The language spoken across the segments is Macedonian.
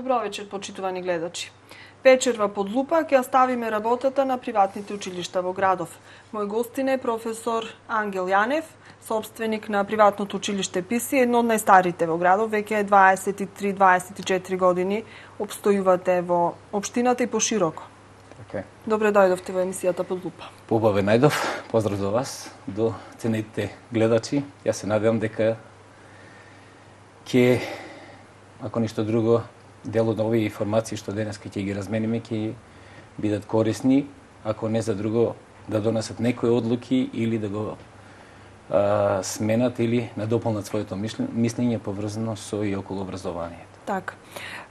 Добро вечер, почитувани гледачи. Вечерва под лупа ќе ставиме работата на приватните училишта во градов. Мој гостин е професор Ангел Јанев, собственик на приватното училиште ПИСИ, едно од најстарите во градов, веќе 23-24 години обстојувате во општината и пошироко. Така е. Добре дојдовте во емисијата под лупа. Побаве најдов, поздрав до вас, до ценетите гледачи. Јас се надевам дека ќе, ако ништо друго, дел од овие информации што денес ќе ги размениме ќе бидат корисни, ако не за друго да донесат некои одлуки или да го сменат или надополнат своето мислење поврзано со и околу образованието. Така.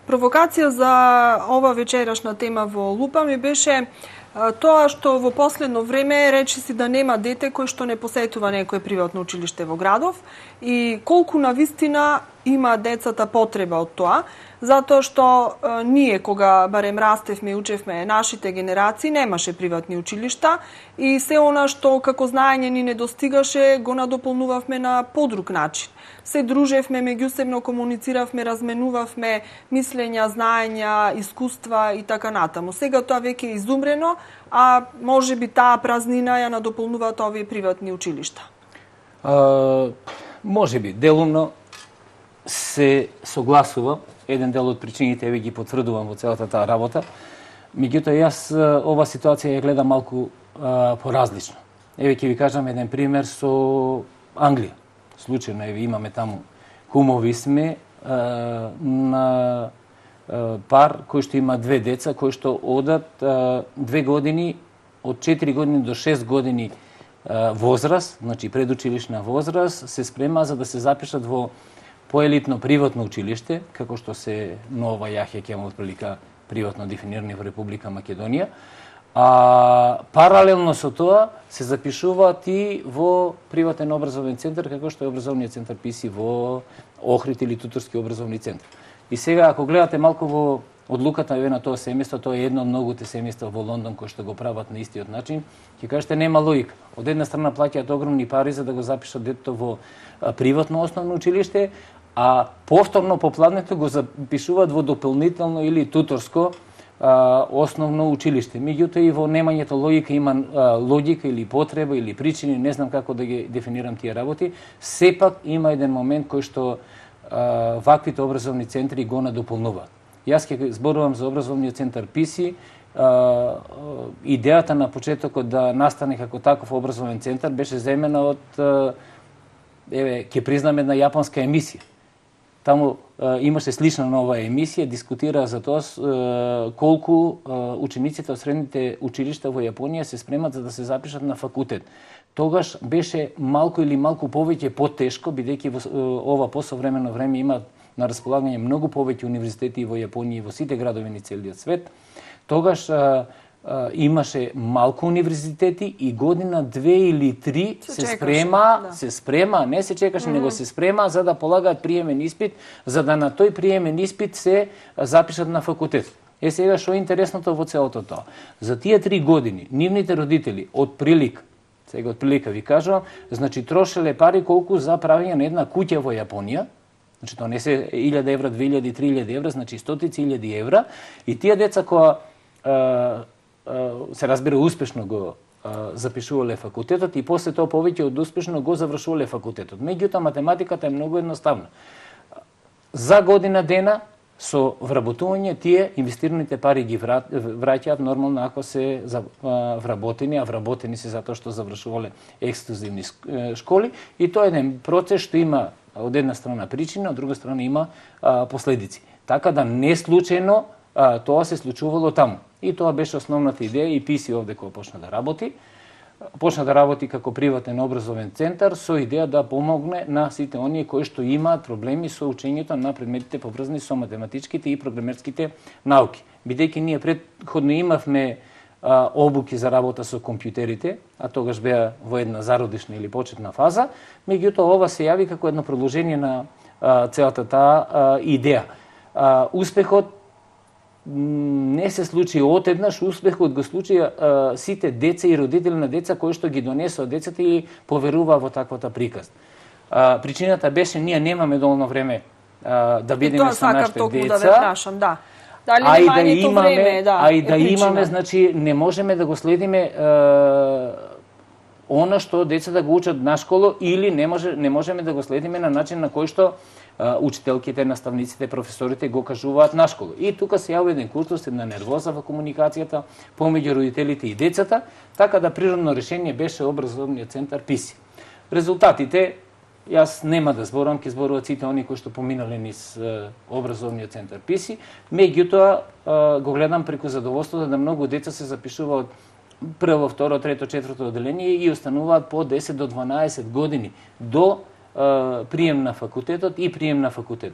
Провокација за ова вечерашна тема во лупа ми беше тоа што во последно време речиси да нема дете кој што не посетува некое приватно училиште во градов и колку навистина има децата потреба од тоа, затоа што ние кога барем растевме и учевме нашите генерации немаше приватни училишта и се она што како знаење ни недостигаше го надополнувавме на подруг начин. Се дружевме, меѓусебно комунициравме, разменувавме мислења, знаења, искуства и така натаму. Сега тоа веќе е изумрено, а можеби таа празнина ја надополнуваат овие приватни училишта. Можеби, делумно се согласувам. Еден дел од причините еве ги потврдувам во целата таа работа. Меѓутоа јас ова ситуација ја гледам малку поразлично. Еве ќе ви кажам еден пример со Англија. Случајно еве имаме таму кумови сме на пар кој што има две деца кои што одат 2 години, од 4 години до 6 години возраст, значи предучилишна возраст, се спрема за да се запишат во поелитно приватно училиште, како што се Нова Јахја, ќе имаме отприлика приватно дефинирани во Република Македонија. А паралелно со тоа се запишуваат и во приватен образовен центар, како што е образовниот центар ПИСИ во Охрид или Туторски образовни центар. И сега, ако гледате малку во одлуката на тоа семејство, тоа е едно од многуте семејства во Лондон кои што го прават на истиот начин, ќе кажете нема логика. Од една страна плаќаат огромни пари за да го запишат детето во приватно основно училиште, а повторно по плането го запишуваат во дополнително или туторско основно училиште. Меѓутоа и во немањето логика има логика или потреба или причини, не знам како да ги дефинирам тие работи, сепак има еден момент кој што ваквите образовни центри го надополнуваат. Јас ќе зборувам за образовниот центар ПИСИ. Идејата на почетокот да настане како таков образовен центар беше земена од ќе признам една јапонска емисија. Таму имаше слична на оваа емисија, дискутира за тоа колку учениците од средните училишта во Јапонија се спремат за да се запишат на факултет. Тогаш беше малку или малку повеќе потешко, бидејќи во ова посовремено време има на располагање многу повеќе универзитети во Јапонија и во сите градови на целиот свет. Тогаш имаше малку универзитети и година, 2 или 3 се спрема, не се чекаше, него се спрема за да полагаат приемен испит, за да на тој приемен испит се запишат на факултет. Сега што е интересното во целото тоа? За тие 3 години нивните родители од прилика ви кажувам, значи трошеле пари колку за правење на една куќа во Јапонија. Значи тоа не се 1000 евра, 2000, 3000 евра, значи стотици илјади евра, и тие деца кои се разбира успешно го запишувале факултетот и после тоа повеќе од успешно го завршувале факултетот. Меѓутоа математиката е многу едноставна. За година дена со вработување тие инвестираните пари ги враќаат нормално ако се вработени, а вработени се затоа што завршувале ексклузивни школи, и тоа е еден процес што има од една страна причина, од друга страна има последици. Така да не случајно тоа се случувало таму. И тоа беше основната идеја и ПИСИ овде кој почна да работи. Почна да работи како приватен образовен центар со идеја да помогне на сите оние кои што имаат проблеми со учењето на предметите поврзани со математичките и програмерските науки. Бидејќи ние претходно имавме обуки за работа со компјутерите, а тогаш беа во една зародишна или почетна фаза, меѓутоа ова се јави како едно продолжение на целата таа идеја. Успехот не се случи одеднаш, успехот го случија сите деца и родители на деца кои што ги донесоа децата и поверуваа во таквата приказна. Причината беше ние немаме доволно време да бидеме со нашите деца. Да ве прашам, да. Дали а и да имаме, значи не можеме да го следиме она што децата го учат на школа или не можеме да го следиме на начин на кој што учителките, наставниците, професорите го кажуваат на школа. И тука се јавува еден куртост, една нервоза во комуникацијата помеѓу родителите и децата, така да природно решение беше образовниот центар ПИСИ. Резултатите, јас нема да зборам, ќе зборуваат сите они кои што поминале низ образовниот центар ПИСИ, меѓутоа го гледам преку задоволството да многу деца се запишуваат прво, второ, трето, четврто одделение и остануваат по 10 до 12 години до прием на факултетот и прием на факултет.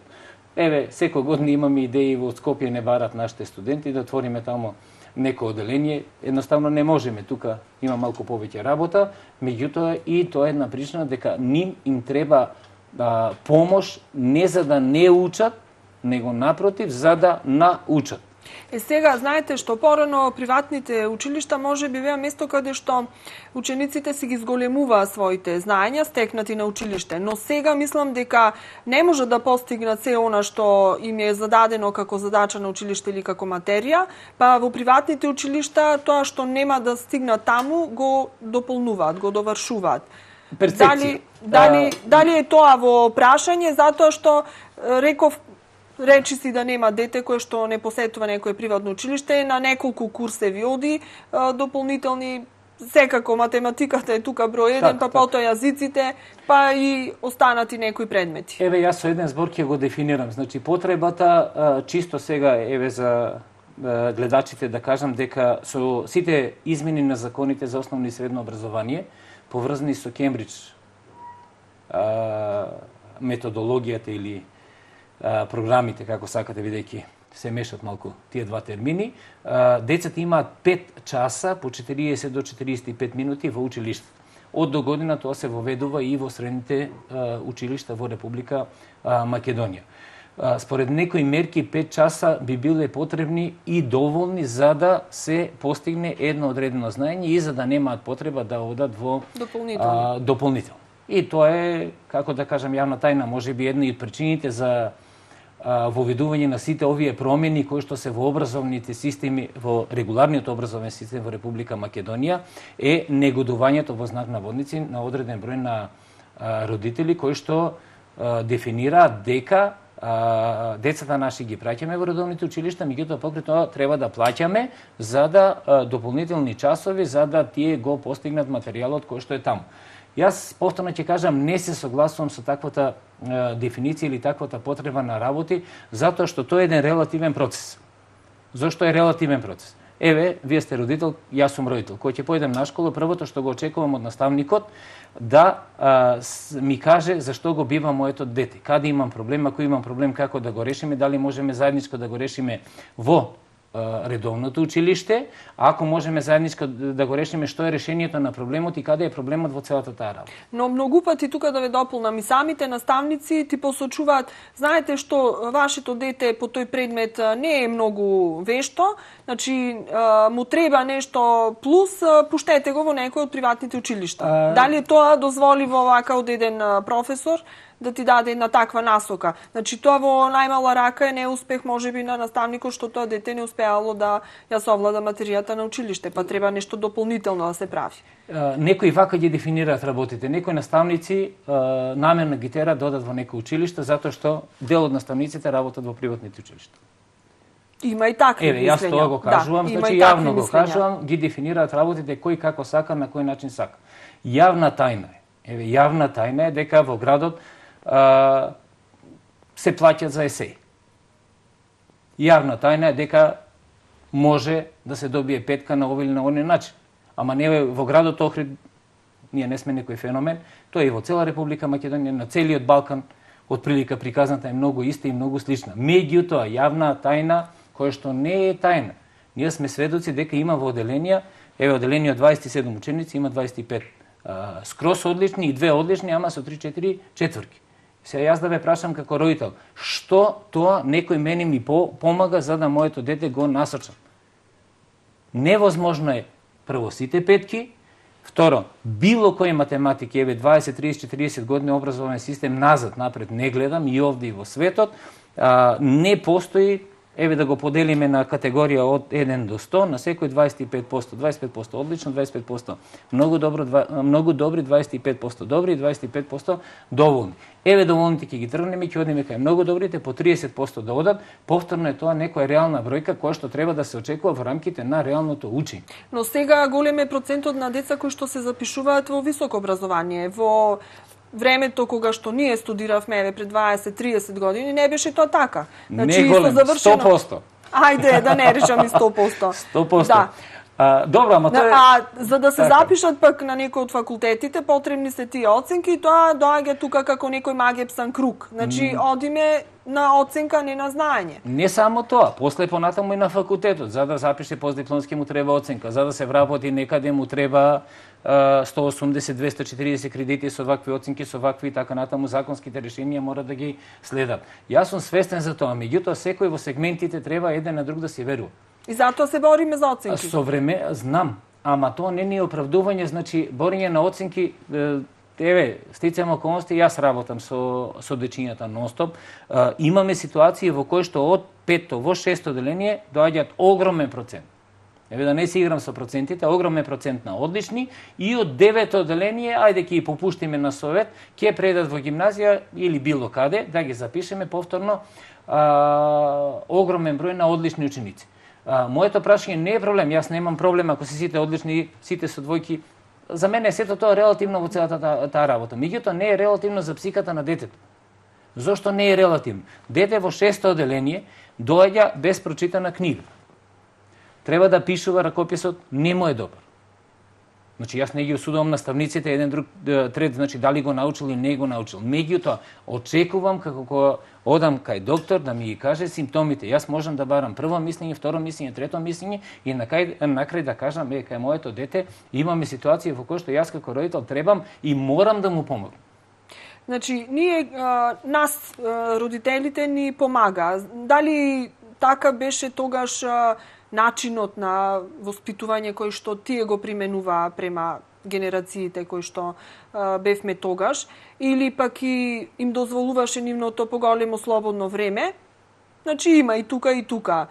Еве, секој година имаме идеи во Скопје не барат нашите студенти да отвориме тамо некој одделение. Едноставно не можеме, тука има малку повеќе работа, меѓутоа и тоа е една причина дека им треба помош не за да не учат, него напротив за да научат. Сега, знаете што порано приватните училишта може би беа место каде што учениците си ги зголемуваат своите знаења стекнати на училиште, но сега мислам дека не може да постигнат се она што им е зададено како задача на училиште или како материја, па во приватните училишта тоа што нема да стигнат таму го дополнуваат, го довршуваат. Дали е тоа во прашање затоа што реков речи си да нема дете кое што не посетува некое приватно училиште, на неколку курсеви оди, дополнителни, секако математиката е тука број 1, па потоа јазиците, па и останати некои предмети. Еве, јас со еден збор ќе го дефинирам. Значи, потребата, чисто сега, еве за гледачите да кажам дека со сите измени на законите за основно и средно образование, поврзани со Кембридж методологијата или програмите, како сакате, бидејќи се мешат малку тие два термини, децата имаат 5 часа по 40 до 45 минути во училиште. Од до година тоа се воведува и во средните училишта во Република Македонија. Според некои мерки 5 часа би биле потребни и доволни за да се постигне едно одредено знаење и за да немаат потреба да одат во дополнително. И тоа е, како да кажам, јавна тајна, можеби една од причините за воведување на сите овие промени кои што се во образовните системи, во регуларниот образовен систем во Република Македонија е негодувањето во знак наводници на одреден број на родители кои што дефинираат дека децата наши ги праќаме во редовните училишта, меѓутоа покрај тоа треба да плаќаме за да дополнителни часови за да тие го постигнат материјалот кој што е таму. Јас повторно ќе кажам, не се согласувам со таквата дефиниција или таквата потреба на работи, затоа што тоа е еден релативен процес. Зошто е релативен процес? Еве, вие сте родител, јас сум родител. Кој ќе појдем на школа, првото што го очекувам од наставникот да ми каже зашто го бива моето дете, каде имам проблем, ако имам проблем како да го решиме, дали можеме заедничко да го решиме во редовното училиште, ако можеме заедничко да го решиме што е решението на проблемот и каде е проблемот во целата таа работа. Но многу пати тука да ве дополнам, и самите наставници ти посочуваат, знаете што вашето дете по тој предмет не е многу вешто, значи му треба нешто плюс, пуштете го во некој од приватните училишта. Дали тоа дозволиво вака од еден професор да ти даде една таква насока? Значи тоа во најмала рака е неуспех можеби на наставникот што тоа дете не успеало да ја совлада материјата на училиште, па треба нешто дополнително да се прави. Некои вака ги дефинираат работите. Некои наставници намерно ги терат да одат во некој училиште затоа што дел од наставниците работат во приватните училишта. Има и такви мислења. Јас тоа го кажувам, значи јавно го кажувам, ги дефинираат работите кој како сака, на кој начин сака. Јавна тајна е. Еве, јавна тајна е дека во градот се плаќат за есеј. Јавна тајна е дека може да се добие петка на овој или на оној начин. Ама не во градот Охрид, ние не сме некој феномен, тоа е и во цела Република Македонија, на целиот Балкан, отприлика приказната е многу иста и многу слична. Меѓутоа, јавна тајна која што не е тајна. Ние сме сведоци дека има во одделенија, еве одделение од 27 ученици, има 25 скрос одлични и 2 одлични, ама со 3-4 четврки. Сега јас да ве прашам како родител, што тоа некој мене ми помага за да моето дете го насочам? Невозможно е прво сите петки Второ, било кој математик, еве 20, 30, 40 години образовен систем назад, напред не гледам и овде и во светот, не постои, еве да го поделиме на категорија од 1 до 100, на секој 25%, 25% одлично, 25% многу добри, 25% добри и 25% доволни. Еве доволните ќе ги тргнеме, ќе одиме кај многу добрите по 30% да одат, повторно е тоа некоја реална бројка која што треба да се очекува во рамките на реалното учење. Но сега голем е процентот на деца кои што се запишуваат во високо образование, во времето кога што ние студиравме еве пред 20-30 години не беше тоа така. Значи, не голем, 100%. Ајде да не речам и 100%. 100%. Да. Добро, ама тоа е... за да се запишат пак на некој од факултетите, потребни се тие оценки и тоа доаѓа тука како некој магепсан круг. Значи, одиме на оценка, не на знаење. Не само тоа, после понатаму и на факултетот. За да запише постдипломски му треба оценка, за да се вработи некаде му треба 180, 240 кредити со вакви оценки, со вакви и така натаму законските решенија мора да ги следат. Јас сум свестен за тоа, меѓутоа секој во сегментите треба еден на друг да се верува. И затоа се бориме за оценки. Со време знам, ама тоа не ни е оправдување, значи борење на оценки. Еве, стицаем околности, јас работам со дечињата нонстоп. Имаме ситуации во кои што од 5-то во 6-то деление доаѓаат огромен процент. Еве да не се играм со процентите, огромен процент на одлични и од 9-то деление, ајде ќе ги попуштиме на совет, ќе предат во гимназија или било каде, да ги запишеме повторно огромен број на одлични ученици. Моето прашање не е проблем, јас немам проблем ако се сите одлични, сите со двојки. За мене сето тоа релативно во целата таа работа. Меѓутоа не е релативно за психиката на детето. Зошто не е релативно? Дете во 6-то оделение доаѓа без прочитана книга. Треба да пишува, ракописот не му е добар. Значи јас не ги осудувам наставниците еден друг трет, значи дали го научил или не го научил. Меѓутоа очекувам како кога одам кај доктор да ми ги каже симптомите. Јас можам да барам прво мислење, второ мислење, трето мислење и на крај да кажам кај моето дете имаме ситуација во која што јас како родител требам и морам да му помогнам. Значи ние нас родителите ни помага. Дали така беше тогаш начинот на воспитување кој што тие го применуваа према генерациите кои што бевме тогаш, или пак и им дозволуваше нивното поголемо слободно време? Значи има и тука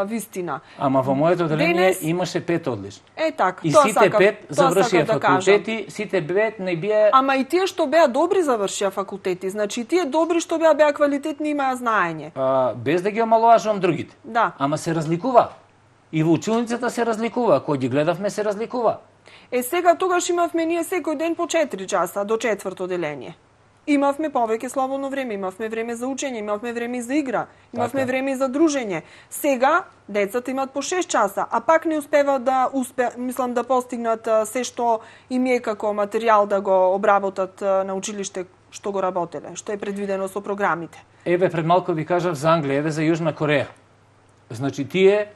вистина. Ама во моето оделение имаше 5 одлични. Така. И сите 5 завршија факултети, сите 5 не бија... Ама и тие што беа добри завршија факултети. Значи тие добри што беа квалитетни имаа знаење. Без да ги омалуважувам другите. Да. Ама се разликува. И во училницата се разликува. Кој ги гледавме се разликува. Сега тогаш имавме ние секој ден по 4 часа до 4-то деление. Имавме повеќе слободно време, имавме време за учење, имавме време за игра, имавме време за дружење. Сега децата имаат по 6 часа, а пак не успеваат да постигнат се што им е како материјал да го обработат на училиште што го работеле, што е предвидено со програмите. Еве пред малку ви кажав за Англија, еве за Јужна Кореја. Значи тие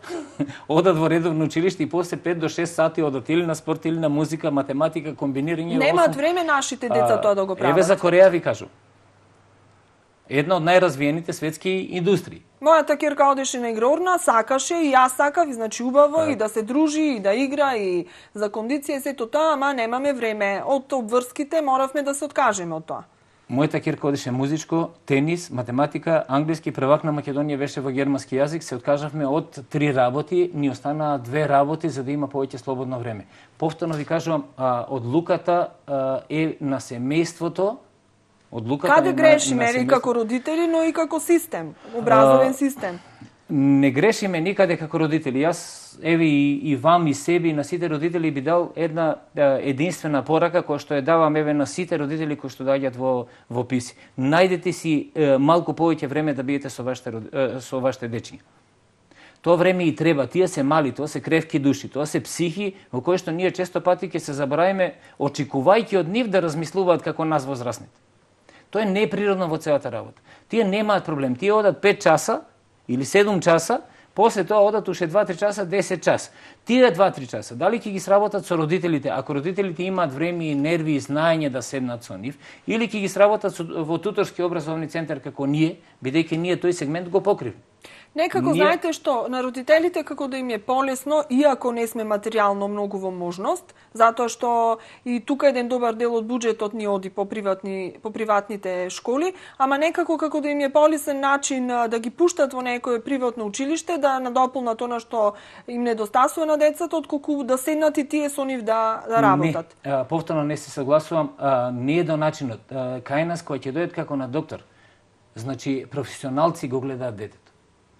одат во редовно училиште и после 5 до 6 сати одат или на спорт, или на музика, математика, комбинирање. Немаат време нашите деца тоа да го прават. Еве за Кореја ви кажу. Една од најразвиените светски индустрии. Мојата ќерка одеше на игрорна, сакаше и јас сакав, значи убаво и да се дружи, и да игра, и за кондиција и сето тоа, ама немаме време. Од обврските моравме да се откажеме од тоа. Мојата ќерка одеше музичко, тенис, математика, англиски, првак на Македонија беше во германски јазик, се откажавме од 3 работи, ни останаа 2 работи за да има повеќе слободно време. Повторно ви кажувам, одлуката е на семејството. Каде грешиме и како родители, но и како систем, образовен систем? Не грешиме никаде како родители. Јас еве и вам и себе и на сите родители би дал една единствена порака која што ја давам еве на сите родители кои што доаѓаат во ПИСИ. Најдете си малку повеќе време да бидете со вашите дечиња. Тоа време и треба, тие се мали, тоа се кревки души, тоа се психи во кои што ние често пати ќе се забораваме очекувајќи од нив да размислуваат како нас возрастните. Тоа е неприродно во целата работа. Тие немаат проблем, тие одат 5 часа или 7 часа, после тоа одат уште 2-3 часа, 10 часа. Тие 2-3 часа, дали ќе ги сработат со родителите, ако родителите имаат време и нерви и знаење да седнат со нив, или ќе ги сработат во туторски образовни центар како ние, бидејќи ние тој сегмент го покривме. Некако, знаете што, на родителите како да им е полесно, иако не сме материјално многу во можност, затоа што и тука еден добар дел од буџетот ни оди по приватните школи, ама некако како да им е полесен начин да ги пуштат во некое приватно училиште, да надополнат она што им недостасува на децата, отколку да седнат и тие со нив да работат. Не, повторно не се согласувам, не е до начинот. Кај нас кој ќе дојдат како на доктор, значи професионалци го гледаат детето.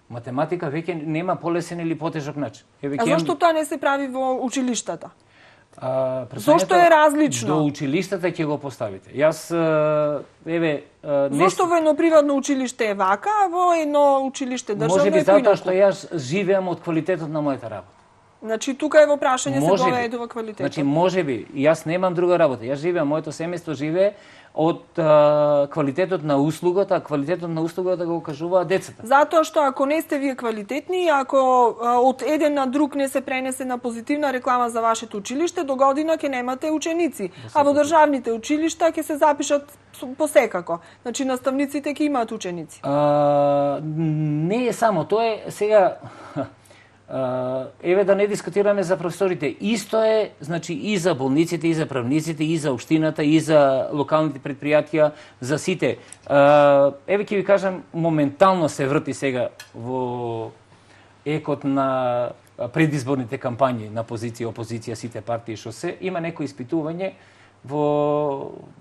Математика веќе нема полесен или потежок начин. Зошто тоа не се прави во училиштата? Зошто е различно? До училиштата ќе го поставите. Јас, Зошто во едно приватно училиште е вака, а во едно училиште државно е поинаку? Може би затоа што јас живеам од квалитетот на мојата работа. Значи, тука е во прашање се доведува квалитетот. Значи, може би, јас немам друга работа. Јас живеам, моето семејство живее од квалитетот на услугата, а квалитетот на услугата го кажуваат децата. Затоа што ако не сте вие квалитетни, ако од еден на друг не се пренесе на позитивна реклама за вашето училиште, до година ќе немате ученици. А во државните училишта ќе се запишат посекако. Значи, наставниците ќе имаат ученици. Не е само, тоа е сега... еве да не дискутираме за професорите. Исто е, значи, и за болниците, и за правниците, и за општината, и за локалните предпријатија, за сите. Еве ќе ви кажам, моментално се врти сега во екот на предизборните кампањи на позиција, опозиција, сите партии што се. Има некои испитување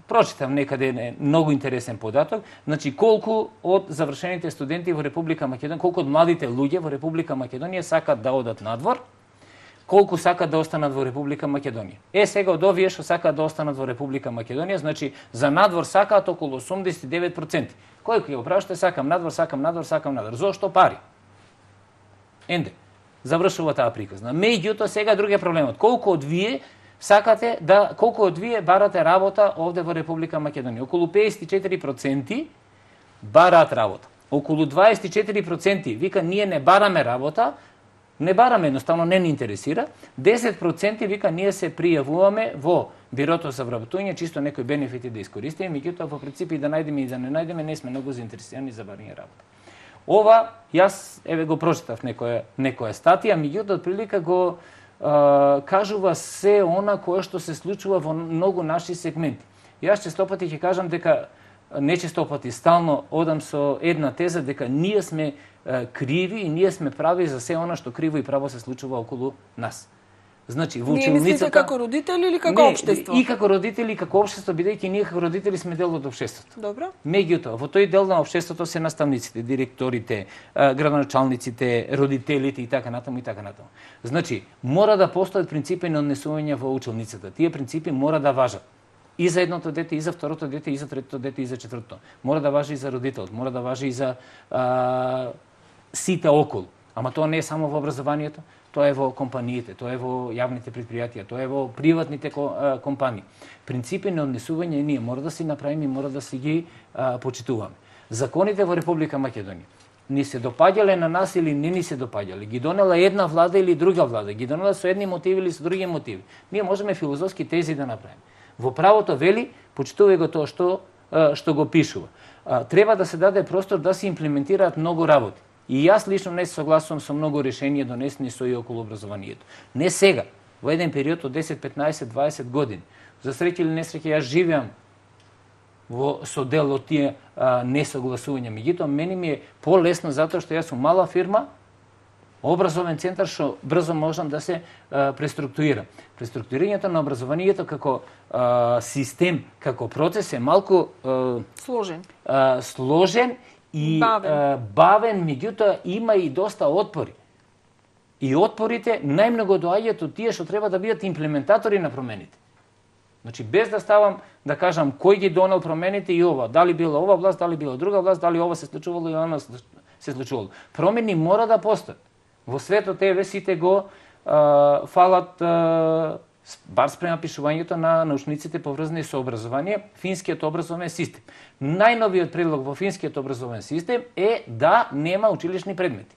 прочитам некаде многу интересен податок, значи колку од завршените студенти во Република Македонија, колку од младите луѓе во Република Македонија сакат да одат надвор, колку сакат да останат во Република Македонија. Сега од овие што сакат да останат во Република Македонија, значи за надвор сакаат околу 89%. Кој ќе го прашате сакам надвор, сакам надвор, сакам надвор. Зошто пари? Енде, завршува таа приказна. Меѓутоа сега друг е проблемот. Колку од вие сакате да, колку од вие барате работа овде во Република Македонија? Околу 54% бараат работа. Околу 24% вика ние не бараме работа, не бараме, едноставно не ни интересира. 10% вика ние се пријавуваме во бирото за вработување, чисто некои бенефити да искористиме, меѓутоа во принцип и да најдеме и да не најдеме, не сме многу заинтересирани за барање работа. Ова јас еве го прочитав некоја статија, меѓутоа отприлика го кажува се она кое што се случува во многу наши сегменти. Јас честопати ќе кажам дека, не честопати, стално одам со една теза дека ние сме криви и ние сме прави за се она што криво и право се случува околу нас. Значи, во училницата... Ние мислите како родители или како општество? И како родители и како општество, бидејќи ние како родители сме дел од општеството. Добро. Меѓутоа, во тој дел на општеството се наставниците, директорите, градоначалниците, родителите и така натаму и така натаму. Значи, мора да постојат принципи на однесување во училницата. Тие принципи мора да важат и за едното дете, и за второто дете, и за третото дете, и за четвртото. Мора да важи и за родителот, мора да важи и за сите околу. Ама тоа не е само во образованието, тоа е во компаниите, тоа е во јавните предпријатија, тоа е во приватните компании. Принципи на однесување ние мора да си направиме и мора да си ги почитуваме. Законите во Република Македонија ни се допаѓале на нас или не ни се допаѓале, ги донела една влада или друга влада, ги донела со едни мотиви или со други мотиви. Ние можеме филозофски тези да направиме. Во правото вели, почитувај го тоа што го пишува. Треба да се даде простор да се имплементираат многу работи. И јас лично не се согласувам со многу решенија донесени со и околу образованието. Не сега, во еден период од 10, 15, 20 години. За среќа или несреќа јас живеам со дел од тие несогласувања. Меѓутоа, мене ми е полесно затоа што јас сум мала фирма, образовен центар што брзо можам да се преструктурира. Преструктурирањето на образованието како систем, како процес е малку сложен и бавен, меѓутоа има и доста отпори. И отпорите најмногу доаѓаат од тие што треба да бидат имплементатори на промените. Значи, без да ставам да кажам кој ги донел промените и ова, дали била ова власт, дали била друга власт, дали ова се случувало и она се случувало. Промени мора да постојат. Во светот еве сите го фалат бар спрема пишувањето на научниците поврзани со образование, финскиот образовен систем. Најновиот предлог во финскиот образовен систем е да нема училишни предмети.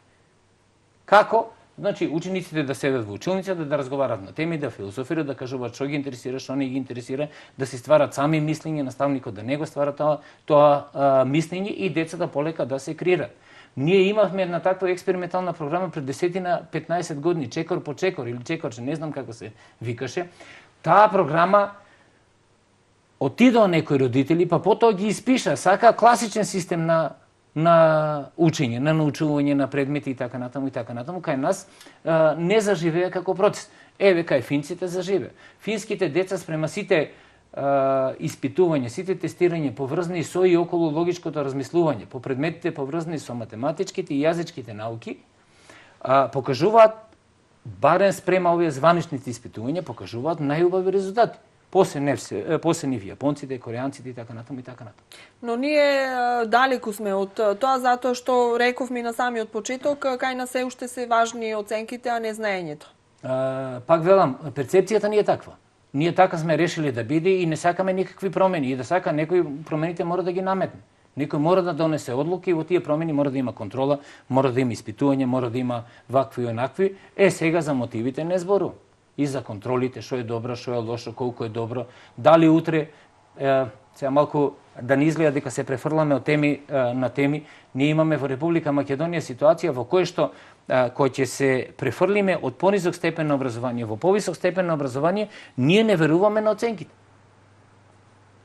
Како? Значи, учениците да седат во училницата, да разговарат на теми, да философираат, да кажуваат што ги интересира, што не ги интересира, да се стварат сами мислење, наставникот да не го ствара тоа мислење и децата полека да се креират. Ние имавме една таква експериментална програма пред 10-15 години, чекор по чекор или чекорче, не знам како се викаше. Таа програма отидоа некои родители, па потоа ги испиша, сака класичен систем на учење, на научување на предмети и така натаму, кај нас не заживеа како процес. Еве, кај финците заживеа. Финските деца спрема сите испитување, сите тестирање поврзани со и околу логичкото размислување, по предметите поврзани со математичките и јазичките науки, покажуваат, барем спрема овие званичните испитувања, покажуваат најубави резултати. После нив јапонците, корејанците и така натаму. Но ние далеку сме од тоа, затоа што рековме на самиот почеток, кај нас се уште се важни оценките, а не знаењето. Пак велам, перцепцијата ни е таква. Ние така сме решили да биде и не сакаме никакви промени. И да сака некои промените мора да ги наметне. Некој мора да донесе одлуки и во тие промени мора да има контрола, мора да има испитување, мора да има вакви и онакви. Сега за мотивите не зборувам. И за контролите, што е добро, што е лошо, колку е добро. Дали утре, сега малку да не изгледа дека се префрламе од теми на теми, ние имаме во Република Македонија ситуација во која што кој ќе се префрлиме од понизок степен на образование во повисок степен на образование, ние не веруваме на оценките.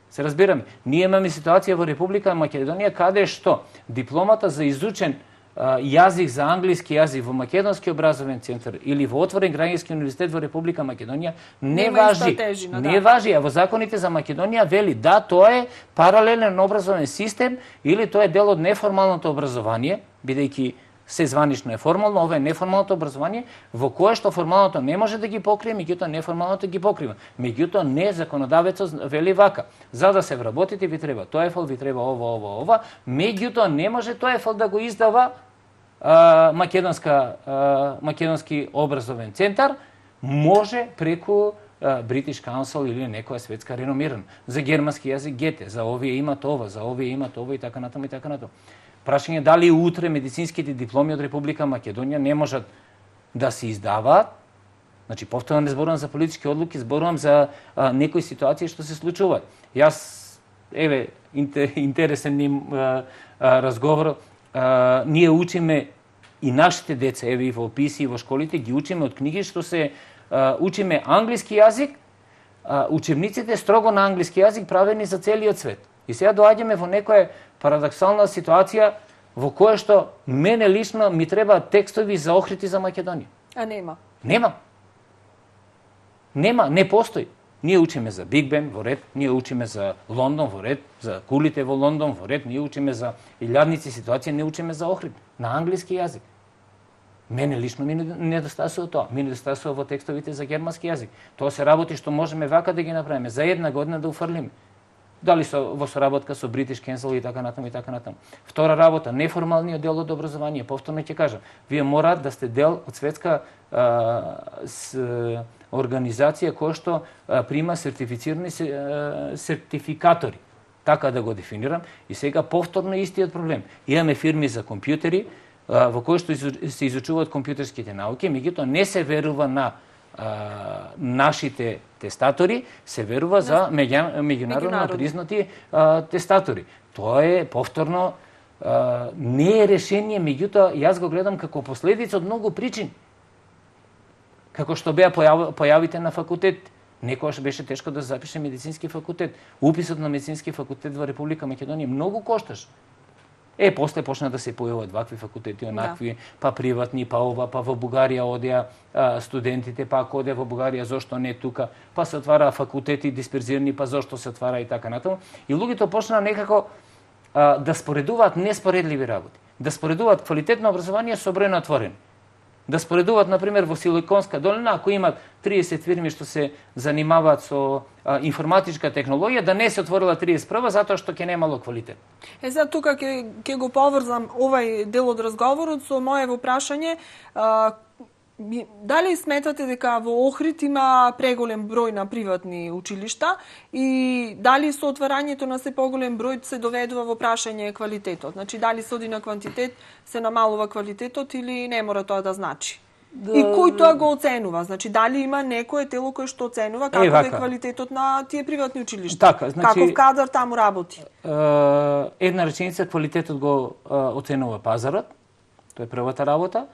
Се разбираме. Ние имаме ситуација во Република Македонија каде што дипломата за изучен јазик за англиски јазик во Македонски образовен центар или во отворен граѓански универзитет во Република Македонија не важи. Не важи, а во законите за Македонија вели да, тоа е паралелен образовен систем или тоа е дел од неформалното образование, бидејќи се званично е формално, ова е неформалното образование, во кое што формалното не може да ги покрие, меѓутоа неформалното ги покрива. Меѓутоа не законодавецот вели вака. За да се вработите ви треба TOEFL, ви треба ова, меѓутоа не може TOEFL да го издава македонски образовен центар, може преку British Council или некоја светска реномирана. За германски јазик Гете, за овие имат ова, за овие имат ова и така натаму. Прашање дали утре медицинските дипломи од Република Македонија не можат да се издаваат. Значи, повторно не зборувам за политички одлуки, зборувам за некои ситуации што се случуваат. Јас, интересен им разговор, ние учиме и нашите деца, и во описи, и во школите, ги учиме од книги што се учиме англиски јазик, учебниците строго на англиски јазик правени за целиот свет. И сега доаѓаме во некоја парадоксална ситуација во која што мене лично ми требаат текстови за Охрид и за Македонија. А нема? Нема, не постои. Ние учиме за Биг Бен во ред, ние учиме за Лондон во ред, за кулите во Лондон во ред, ние учиме за илјадници ситуација, не учиме за Охрид на англиски јазик. Мене лично ми недостасува тоа. Ми недостасува во текстовите за германски јазик. Тоа се работи што можеме вака да ги направиме, за една година да уфрлиме. Дали во соработка со British Council и така натаму. Втора работа, неформалниот дел од образование. Повторно ќе кажам, вие мора да сте дел од светска организација која што прима сертифицирани сертификатори. Така да го дефинирам. И сега повторно истиот проблем. Имаме фирми за компјутери во кои што се изучуваат компјутерските науки, меѓутоа не се верува на нашите тестатори, се верува за меѓународно признати тестатори. Тоа е повторно не е решение, меѓутоа јас го гледам како последица од многу причини. Како што беа појавите на факултет. Некојаш беше тешко да запише медицински факултет. Уписот на медицински факултет во Република Македонија многу кошташ. После почна да се појавуваат вакви факултети, онакви, па приватни, па ова, па во Бугарија одеа студентите, па ако оде во Бугарија, зошто не тука, па се отвараа факултети дисперзирани, па зошто се отвара и така натаму. И луѓето почнаа некако да споредуваат неспоредливи работи, да споредуваат квалитетно образование со број на отворени. Да споредуваат, например, во Силиконска долина, ако имат 30 фирми што се занимаваат со информатичка технологија, да не се отворила 31 затоа што ќе немало квалитет. Сега тука ќе го поврзам овај дел од разговорот со моево прашање. Дали сметате дека во Охрид има преголем број на приватни училишта и дали со отварањето на се поголем број се доведува во прашање квалитетот? Значи, дали се оди на квантитет, се намалува квалитетот или не мора тоа да значи? И кој тоа го оценува? Значи, дали има некое тело кој што оценува каков е квалитетот на тие приватни училишта? Така, значи, каков кадар таму работи? Една реченица, квалитетот го оценува пазарот. Тоа е првата работа.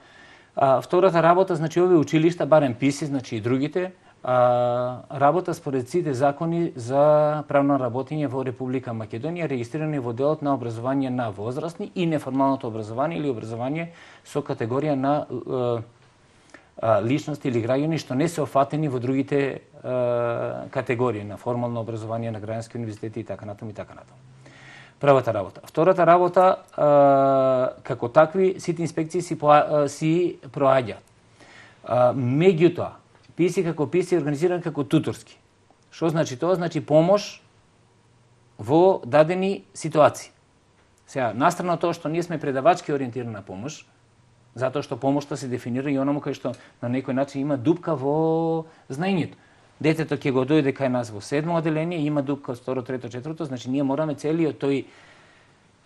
Втората работа, значи, овие училишта, барем ПИСИ, значи и другите, работа според сите закони за правно работење во Република Македонија, регистрирани во делот на образование на возрастни и неформалното образование или образование со категорија на личности или граѓани што не се офатени во другите категории на формално образование на граѓански универзитети и така натаму и така натаму. Првата работа. Втората работа, како такви, сите инспекции си проаѓаат. Меѓутоа, ПИСИ како ПИСИ е организиран како туторски. Што значи тоа? Значи помош во дадени ситуации. Сега, настрана тоа што ние сме предавачки ориентирана помош, затоа што помошта се дефинира и оному кај што на некој начин има дупка во знаењето. Детето ќе го дојде кај нас во 7 оделение, има дупка 2, 3, 4, значи ние мораме целиот тој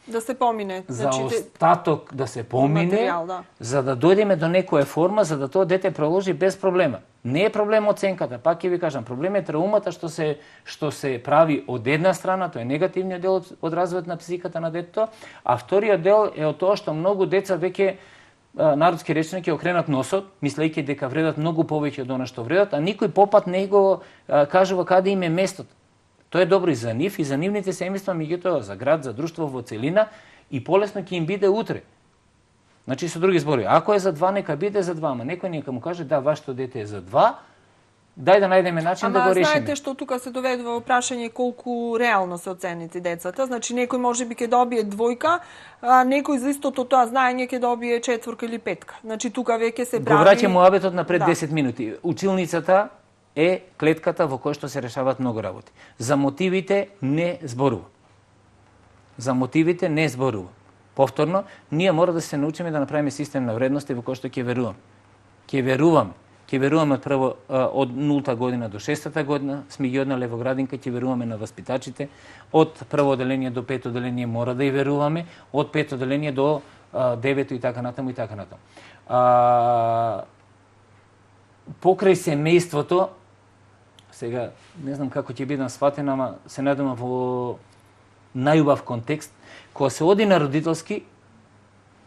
да се помине, значи остаток да се помине, материјал, да. За да дојдеме до некоја форма, за да тоа дете проложи без проблема. Не е проблем оценката, пак ќе ви кажам, проблем е траумата што се прави од една страна, тоа е негативниот дел од развојот на психиката на детето, а вториот дел е од тоа што многу деца веќе народски речено ќе окренат носот, мислејќи дека вредат многу повеќе од она што вредат, а никој попат не го кажува каде им е местото. Тоа е добро и за нив, и за нивните семејства, меѓутоа за град, за друштво во целина, и полесно ќе им биде утре. Значи, со други зборови, ако е за 2, нека биде за 2, ама некој нека му каже, да, вашето дете е за 2, дај да најдеме начин да го решиме. Ама знаете што тука се доведува во прашање колку реално се оцените децата. Значи, некој можеби ќе добие 2, а некој за истото тоа знаење ќе добие 4 или 5. Значи, тука веќе се прави... Го враќам муабетот на пред 10 минути. Училницата е клетката во која што се решаваат многу работи. За мотивите не зборува. За мотивите не зборува. Повторно, ние мора да се научиме да направиме систем на вредности во кој што ќе веруваме. Ќе веруваме прво од 0-та година до 6-та година, сме ги однале во градинка, ќе веруваме на васпитачите, од прво оделение до 5 оделение мора да и веруваме, од 5 оделение до 9 и така натаму и така натаму. Покрај семејството, сега не знам како ќе бидам сватен, ама се надевам во најубав контекст, кога се оди на родителски,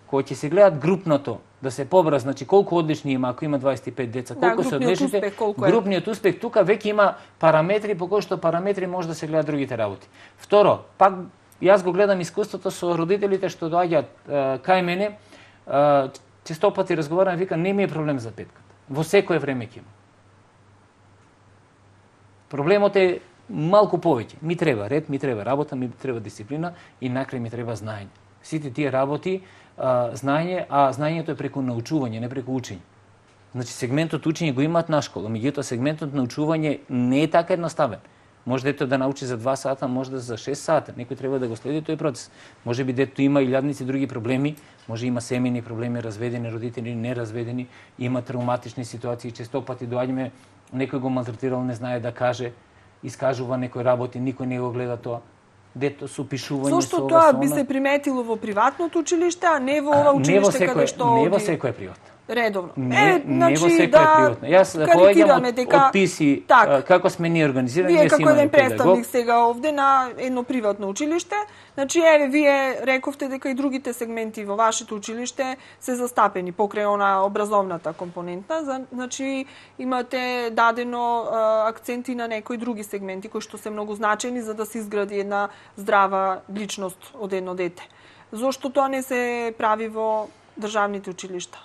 кога ќе се гледат групното, да се побра, значи колку одлични има, ако има 25 деца, колку се одличните, групниот успех тука веќе има параметри по кои што параметри може да се гледат другите работи. Второ, пак јас го гледам искуството со родителите што доаѓаат кај мене, често пати разговарам, вика не ми е проблем за петката. Во секое време ќе има. Проблемот е малку повеќе. Ми треба ред, ми треба работа, ми треба дисциплина и накрај ми треба знаење. Сите тие работи, знаење, а знаењето е преку научување, не преку учење. Значи сегментот учење го имаат на школа, меѓутоа сегментот на научување не е така едноставен. Може дето да научи за 2 сата, може да за 6 сата. Некој треба да го следи тој процес. Може би дето има илјадници други проблеми, може има семејни проблеми, разведени родители, неразведени, има травматични ситуации, често пати доаѓаме, некој го малтретирал, не знае да каже, искажува некој работи, никој не го гледа тоа. Дето со пишување со зошто тоа би се приметило во приватното училиште, а не во ова училиште каде што не во секое приватно. Редовно. Не во секое приватно. Јас поаѓам од ПИСИ, како сме ние организирани, вие како еден представник сега овде на едно приватно училиште, значи еве вие рековте дека и другите сегменти во вашето училиште се застапени покрај она образовната компонента, значи имате дадено акценти на некои други сегменти кои што се многу значени за да се изгради една здрава личност од едно дете. Зошто тоа не се прави во државните училишта?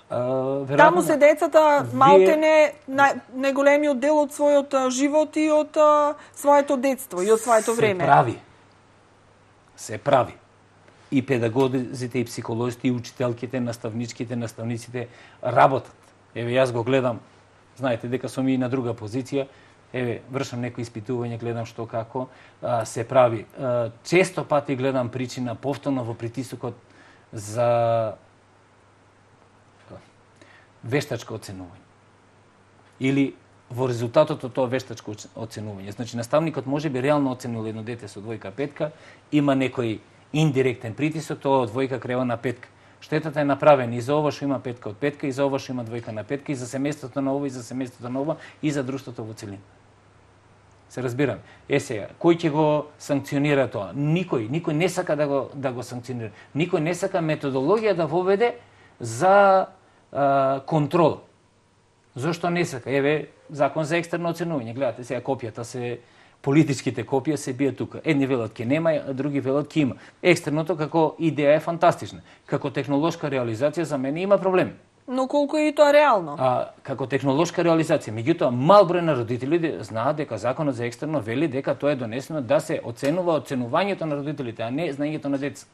Таму се децата малтене најголемиот дел од својот живот и од своето детство и од своето време. Се прави. И педагозите, и психолозите, и учителките, наставниците работат. Еве, јас го гледам, знаете дека сум и на друга позиција, еве, вршам некои испитување, гледам што како се прави. Често пати гледам причина повторно во притисокот за вештачко оценување. Или во резултатот од тоа вештачко оценување. Значи, наставникот може би реално оценил едно дете со 2-5, има некој индиректен притисок, тоа од 2 крева на 5. Штетата е направена и за ова што има 5 од 5, и за ова што има 2 на 5, и за семејството на ова, и за семејството на ова, и за друштвото во целина. Се разбирам. Сега, кој ќе го санкционира тоа? Никој не сака да го санкционира. Никој не сака методологија да воведе за контрол. Зошто не сака? Еве, закон за екстерно оценување. Гледате, сега копијата се политичките копија се бијат тука. Едни велат ќе нема, а други велат ќе има. Екстерното како идеја е фантастична. Како технолошка реализација за мене има проблем. Но колку е и тоа реално? Како технолошка реализација. Меѓутоа, мал број на родители знаат дека законот за екстерно вели дека тоа е донесено да се оценува оценувањето на родителите, а не знаењето на деца.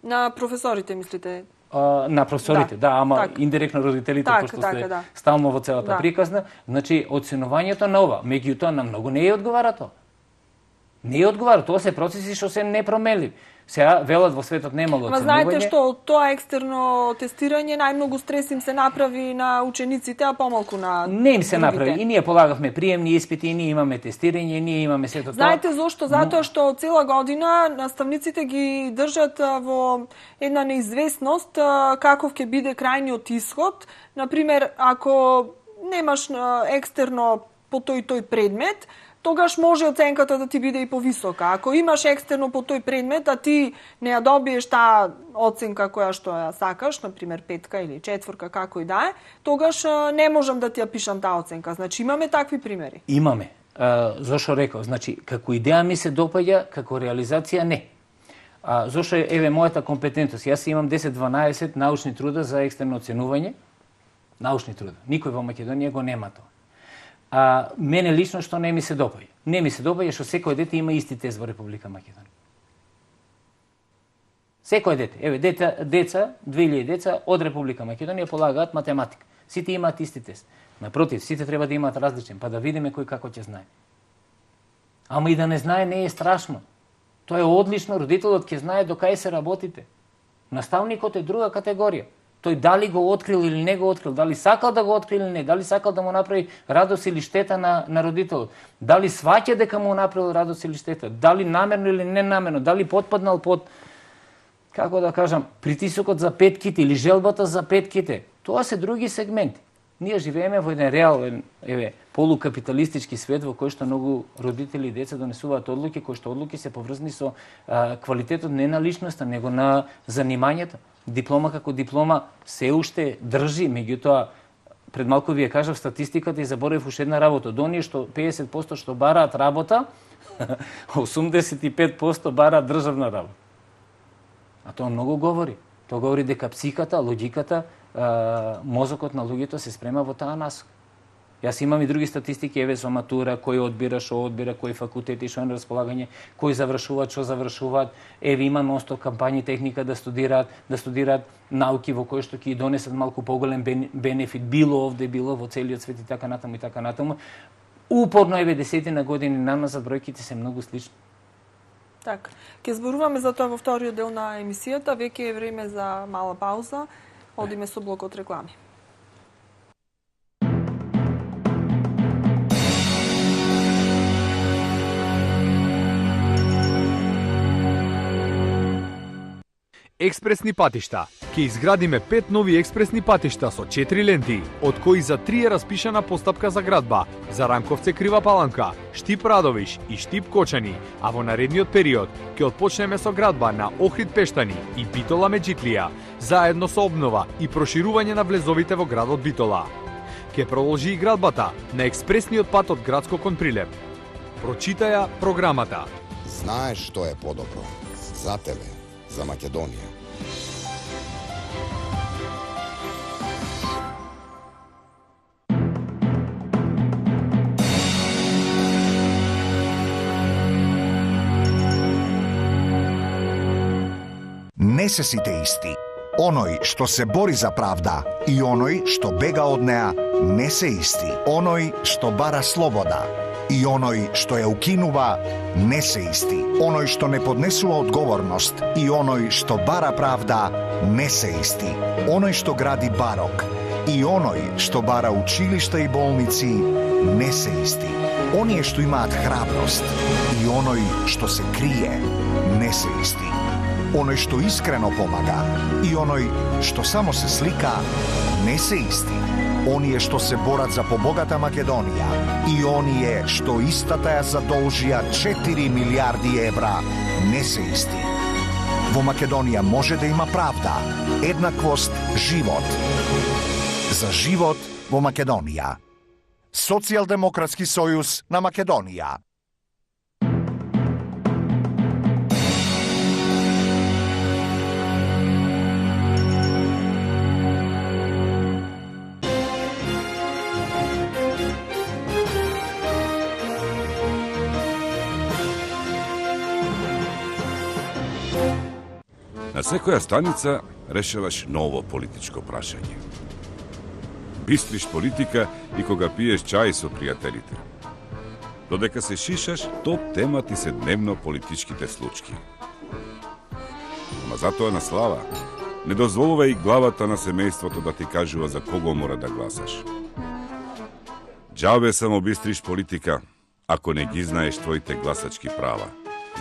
На професорите, мислите? На професорите, да, ама так. Индиректно родителите, пошто сте да. стално во целата приказна. Значи, оценувањето на ова, меѓутоа на многу не ја одговара тоа. Не ја одговара, тоа се процеси што се непроменливи. Сега велат во светот немало оценување. Знаете што, тоа екстерно тестирање најмногу стрес им се направи на учениците, а помалку на не им се другите. направи. И ние полагавме приемни испити, и ние имаме тестирање, ние имаме сето тоа. Знаете зошто? Затоа што цела година наставниците ги држат во една неизвестност каков ќе биде крајниот исход. Например, ако немаш екстерно по тој предмет, тогаш може оценката да ти биде и повисока. Ако имаш екстерно по тој предмет, а ти не ја добиеш таа оценка која што ја сакаш, например 5 или 4, како и да е, тогаш не можам да ти ја пишам таа оценка. Значи имаме такви примери. Имаме. Зошто реков? Значи, како идеја ми се допаѓа, како реализација не. Зошто еве мојата компетентност? Јас имам 10-12 научни труда за екстерно оценување. Научни труда. Никој во Македонија го нема тоа. Мене лично што не ми се допаѓа. Не ми се допаѓа што секој дете има исти тест во Република Македонија. Секој дете, еве деца, 2000 деца од Република Македонија полагаат математика. Сите имаат исти тест. Напротив, сите треба да имаат различен, па да видиме кој како ќе знае. Ама и да не знае не е страшно. Тоа е одлично, родителот ќе знае до кај се работите. Наставникот е друга категорија. Тој дали го открил или не го открил, дали сакал да го открил или не, дали сакал да му направи радост или штета на родителот, дали сваќа дека му направил радост или штета, дали намерно или ненамерно, дали потпаднал под, како да кажам, притисокот за петките или желбата за петките. Тоа се други сегменти. Ние живееме во еден реален, полукапиталистички свет во кој што многу родители и деца донесуваат одлуки, кои што одлуки се поврзани со квалитетот не на личноста, него на занимањето. Диплома како диплома се уште држи, меѓутоа пред малку вие кажав статистиката и заборев уште една работа. До оние што 50% што бараат работа, 85% бараат државна работа. А тоа многу говори. Тоа говори дека психиката, логиката, мозокот на луѓето се спрема во таа насока. Јас имам и други статистики, еве со матура, кој одбира, што одбира, кој факултети, што е на располагање, кој завршуваат, што завршуваат. Еве има ностоп кампањи техника да студираат науки во кои што ќе донесат малку поголем бенефит, било овде, било во целиот свет и така натаму и така натаму. Упорно еве 10 години наназад бројките се многу слични. Така. Ќе зборуваме за тоа во вториот дел на емисијата, веќе е време за мала пауза. Одиме со блокот реклами. Експресни патишта. Ќе изградиме 5 нови експресни патишта со 4 ленти, од кои за 3 е распишана постапка за градба, за Ранковце Крива Паланка, Штип Радовиш и Штип Кочани, а во наредниот период ќе отпочнеме со градба на Охрид Пештани и Битола Меджитлија, заедно со обнова и проширување на влезовите во градот Битола. Ќе продолжи и градбата на експресниот пат од Градско кон Прилеп. Прочитаја програмата. Знаеш што е подобро за тебе, за Македонија. Не се сите исти. Оној што се бори за правда и оној што бега од неа не се исти. Оној што бара слобода и оној што ја укинува не се исти. Оној што не поднесува одговорност и оној што бара правда не се исти. Оној што гради барок и оној што бара училишта и болници не се исти. Оние што имаат храброст и оној што се крие не се исти. Оној што искрено помага и оној што само се слика не се исти. Оние што се борат за побогата Македонија и оние што истата ја задолжија 4 милиарди евра не се исти. Во Македонија може да има правда, еднаквост, живот. За живот во Македонија. Социјалдемократски сојуз на Македонија. На секоја станица решаваш ново политичко прашање. Бистриш политика и кога пиеш чај со пријателите. Додека се шишаш, топ тема ти се дневно политичките случки. Ама затоа на слава, не дозволувај главата на семејството да ти кажува за кого мора да гласаш. Џабе само бистриш политика, ако не ги знаеш твоите гласачки права.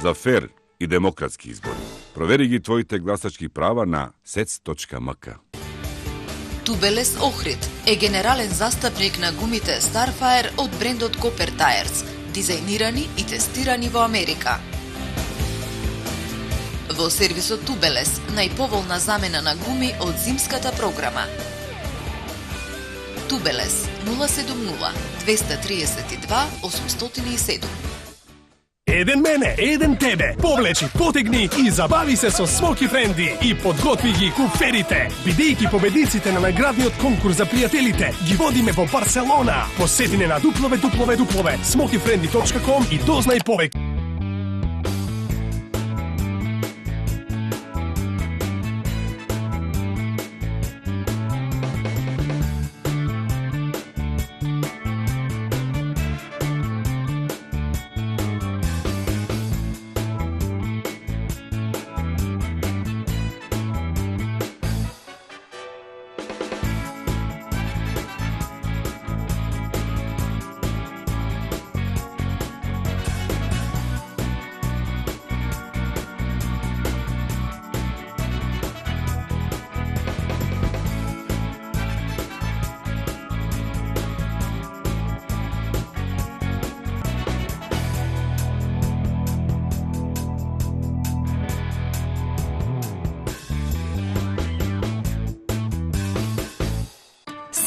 За фер и демократски избори. Провери ги твоите гласачки права на sec.mk. Тубелес Охрид е генерален застапник на гумите Starfire од брендот Copper Tires, дизајнирани и тестирани во Америка. Во сервисот Тубелес, најповолна замена на гуми од зимската програма. Тубелес 070 232 807. Еден мене, еден тебе. Повлечи, потегни и забави се со Смоки Френди и подготви ги куферите. Бидејќи победниците на наградниот конкурс за пријателите ги водиме во Барселона. Посети не на smokifriendly.com и дознај повеќе.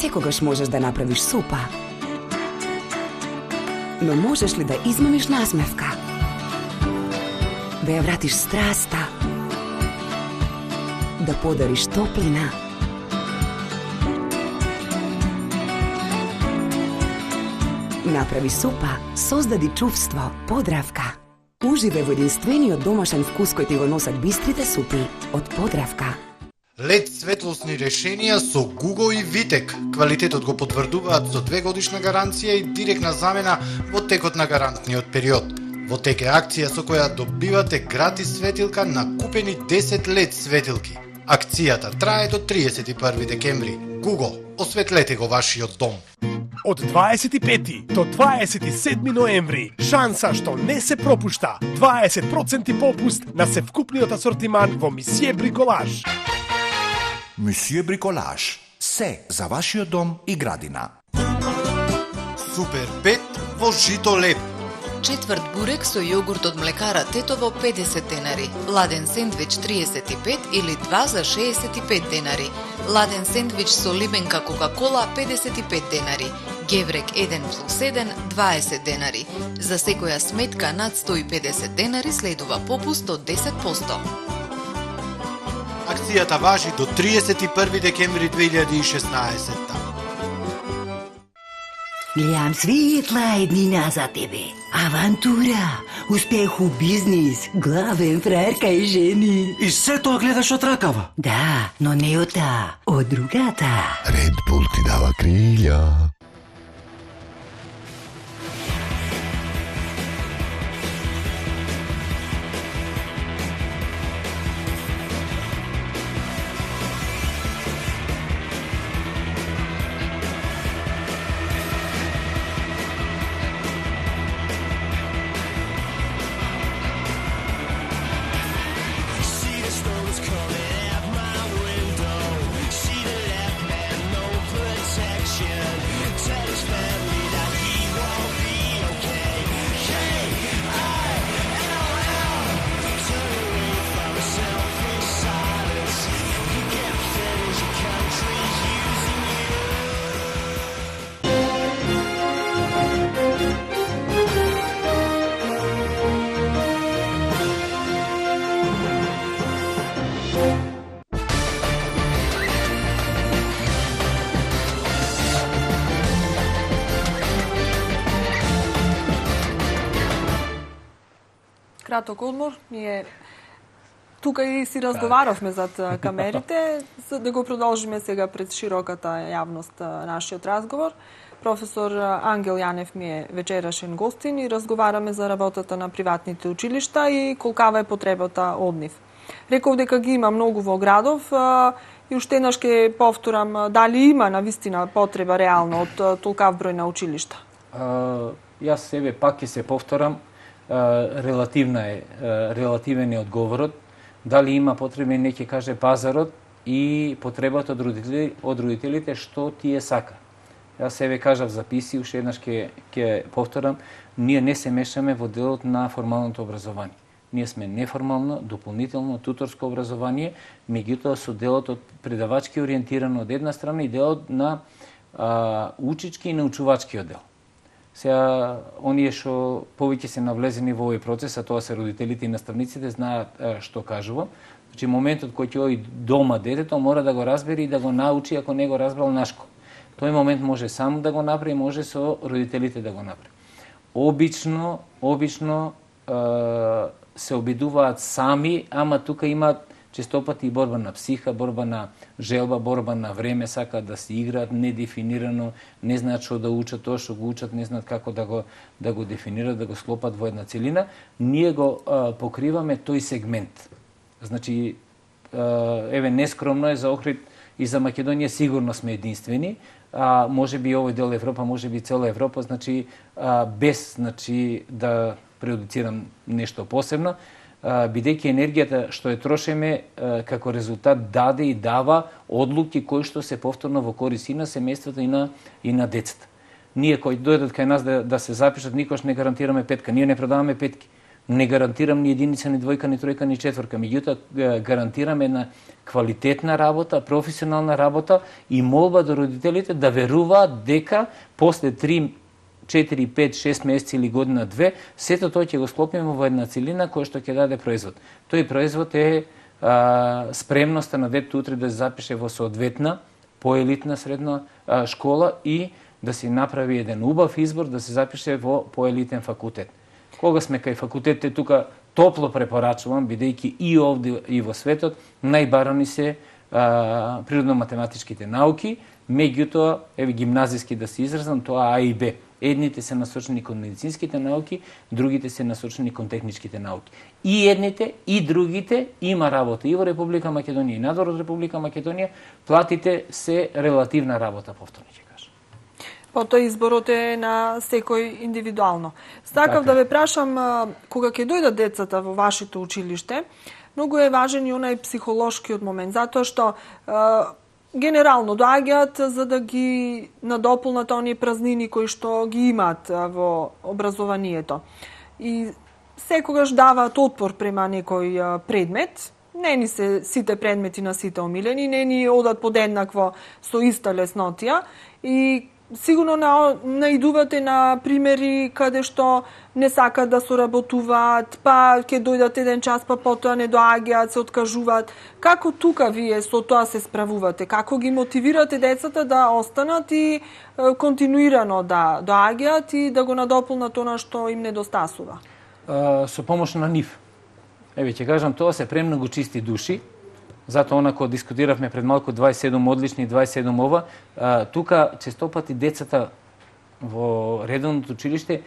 Секогаш можеш да направиш супа. Но можеш ли да измамиш насмевка? Да ја вратиш страста? Да подариш топлина? Направи супа, создади чувство, Подравка. Уживај во единствениот домашен вкус кој ти го носат бистрите супи од Подравка. LED светлосни решенија со Google и Vitec. Квалитетот го потврдуваат со 2-годишна гаранција и директна замена во текот на гарантниот период. Во тек е акција со која добивате гратис светилка на купени 10 LED светилки. Акцијата трае до 31 декември. Google, осветлете го вашиот дом. Од 25 до 27 ноември, шанса што не се пропушта, 20% попуст на севкупниот асортиман во Мисие Бриколаж. Мисие Бриколаж. Се за вашиот дом и градина. Супер 5 во жито леп. Четврт бурек со јогурт од млекара Тетово 50 денари, ладен сендвич 35 или 2 за 65 денари, ладен сендвич со либенка Кока-кола 55 денари, геврек 1+1 20 денари. За секоја сметка над 150 денари следува попуст од 10%. Акцијата важи до 31 декември 2016. Гледам светла еднина за тебе. Авантура, успех у бизнис, главен фраерка и жени. И се тоа гледаш од ракава? Да, но не од таа, од другата. Red Bull ти дава крилја. краток одмор. Ние тука и си разговаравме зад камерите, за да го продолжиме сега пред широката јавност нашиот разговор. Професор Ангел Јанев ми е вечерашен гостин и разговараме за работата на приватните училишта и колкава е потребата од нив. Реков дека ги има многу во градов и уште еднаш ќе повторам дали има навистина потреба реално од толкав број на училишта. Јас себе пак ќе се повторам, релативен е одговорот. Дали има потреба, не ќе каже пазарот и потребата од родителите што тие сака. Јас себе кажав записи, уште еднаш ќе повторам, ние не се мешаме во делот на формалното образование. Ние сме неформално, дополнително, туторско образование, меѓутоа со делот од предавачки ориентирано од една страна и делот на учички и научувачки оддел. Сега, оние што повеќе се навлезени во овој процес, а тоа се родителите и наставниците, знаат што кажувам. Значи, моментот кој ќе оди дома детето, мора да го разбере и да го научи, ако не го разбрал нашко. Тој момент може само да го направи, може со родителите да го направи. Обично се обидуваат сами, ама тука имаат честопати и борба на психа, борба на желба, борба на време, сакаат да се играат недефинирано, не знаат што да учат, тоа што го учат, не знаат како да го дефинират, да го склопат во една целина. Ние го покриваме тој сегмент. Значи, еве, нескромно е за Охрид и за Македонија сигурно сме единствени, може би овој дел Европа, може би цела Европа, значи, без да преодуцирам нешто посебно, бидејќи енергијата што ја трошиме како резултат даде и дава одлуки кои што се повторно во корис и на семејствата и на децата. Ние кои дојдат кај нас да се запишат, никош не гарантираме петка, ние не продаваме петки. Не гарантирам ни единица, ни двојка, ни тројка, ни четворка. Меѓутоа гарантираме една квалитетна работа, професионална работа и молба до родителите да веруваат дека после 3, 4, 5, 6 месеци или година 2, сето тоа ќе го склопиме во една целина која што ќе даде производ. Тој производ е спремноста на детето утре да се запише во соодветна, поелитна средна школа и да си направи еден убав избор да се запише во поелитен факултет. Кога сме кај факултетите, тука топло препорачувам, бидејќи и овде и во светот најбарани се природно-математичките науки, меѓутоа, еве гимназиски да се изразам, тоа А и Б. Едните се насочени кон медицинските науки, другите се насочени кон техничките науки. И едните, и другите има работа и во Република Македонија и надвор од Република Македонија, платите се релативна работа, повторно ќе кажам. Потоа изборот е на секој индивидуално. Сакав да ве прашам, кога ќе дојдат децата во вашето училиште, многу е важен и онај психолошкиот момент, затоа што генерално доаѓаат за да ги надополнат оние празнини кои што ги имаат во образованието. И секогаш даваат отпор према некој предмет. Не ни се сите предмети на сите омилени, не ни одат подеднакво со иста леснотија и сигурно наидувате на примери каде што не сакаат да соработуваат, па ќе дојдат еден час, па потоа не доаѓаат, се откажуваат. Како тука вие со тоа се справувате? Како ги мотивирате децата да останат и континуирано да доаѓаат и да го надополнат она што им недостасува? Со помош на нив. Еве ќе кажам, тоа се премногу чисти души. Затоа онако дискутиравме пред малку 27 одлични, 27 ова, тука честопати децата во редовното училиште